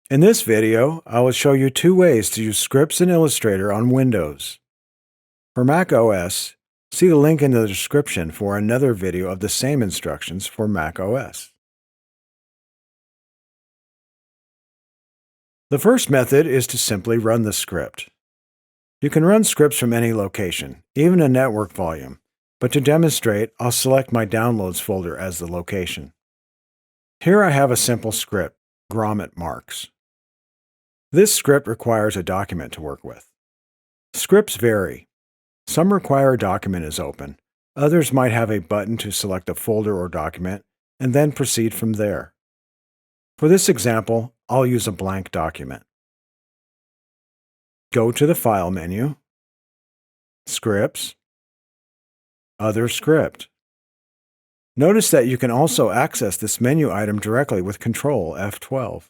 In this video, I will show you two ways to use scripts in Illustrator on Windows. For Mac OS, see the link in the description for another video of the same instructions for Mac OS. The first method is to simply run the script. You can run scripts from any location, even a network volume, but to demonstrate, I'll select my Downloads folder as the location. Here I have a simple script, grommet marks. This script requires a document to work with. Scripts vary. Some require a document is open. Others might have a button to select a folder or document, and then proceed from there. For this example, I'll use a blank document. Go to the File menu, Scripts, Other Script. Notice that you can also access this menu item directly with Ctrl F12.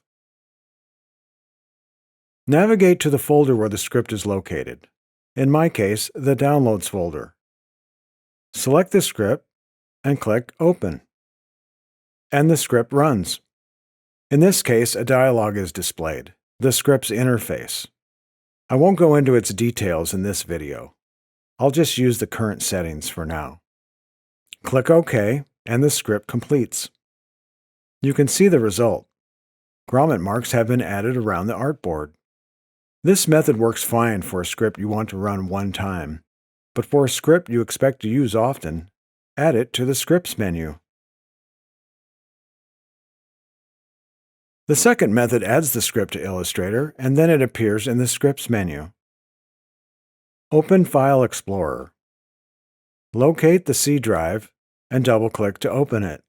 Navigate to the folder where the script is located. In my case, the Downloads folder. Select the script and click Open. And the script runs. In this case, a dialog is displayed, the script's interface. I won't go into its details in this video. I'll just use the current settings for now. Click OK, and the script completes. You can see the result. Grommet marks have been added around the artboard. This method works fine for a script you want to run one time, but for a script you expect to use often, add it to the Scripts menu. The second method adds the script to Illustrator, and then it appears in the Scripts menu. Open File Explorer. Locate the C drive and double-click to open it.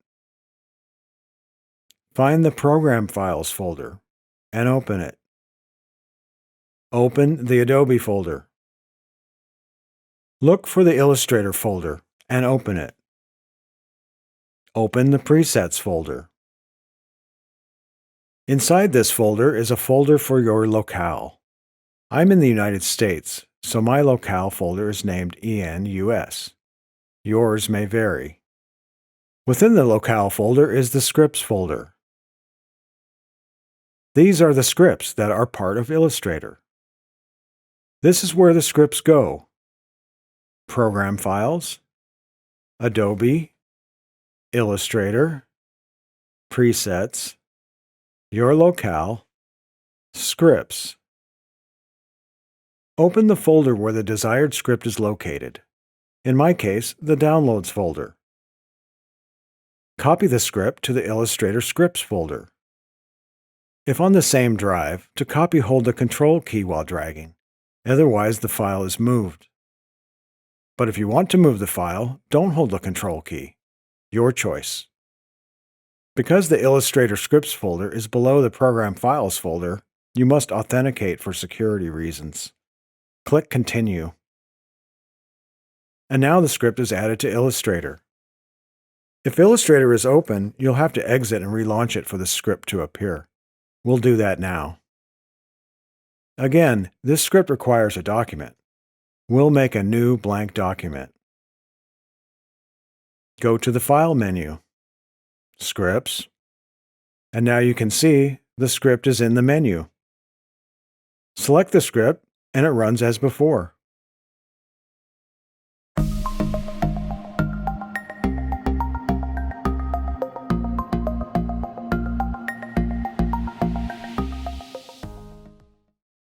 Find the Program Files folder and open it. Open the Adobe folder. Look for the Illustrator folder and open it. Open the Presets folder. Inside this folder is a folder for your locale. I'm in the United States, so my locale folder is named EN-US. Yours may vary. Within the locale folder is the Scripts folder. These are the scripts that are part of Illustrator. This is where the scripts go: Program Files, Adobe, Illustrator, Presets, Your Locale, Scripts. Open the folder where the desired script is located. In my case, the Downloads folder. Copy the script to the Illustrator Scripts folder. If on the same drive, to copy, hold the Control key while dragging. Otherwise, the file is moved. But if you want to move the file, don't hold the Control key. Your choice. Because the Illustrator Scripts folder is below the Program Files folder, you must authenticate for security reasons. Click Continue. And now the script is added to Illustrator. If Illustrator is open, you'll have to exit and relaunch it for the script to appear. We'll do that now. Again, this script requires a document. We'll make a new blank document. Go to the File menu, Scripts, and now you can see the script is in the menu. Select the script and it runs as before.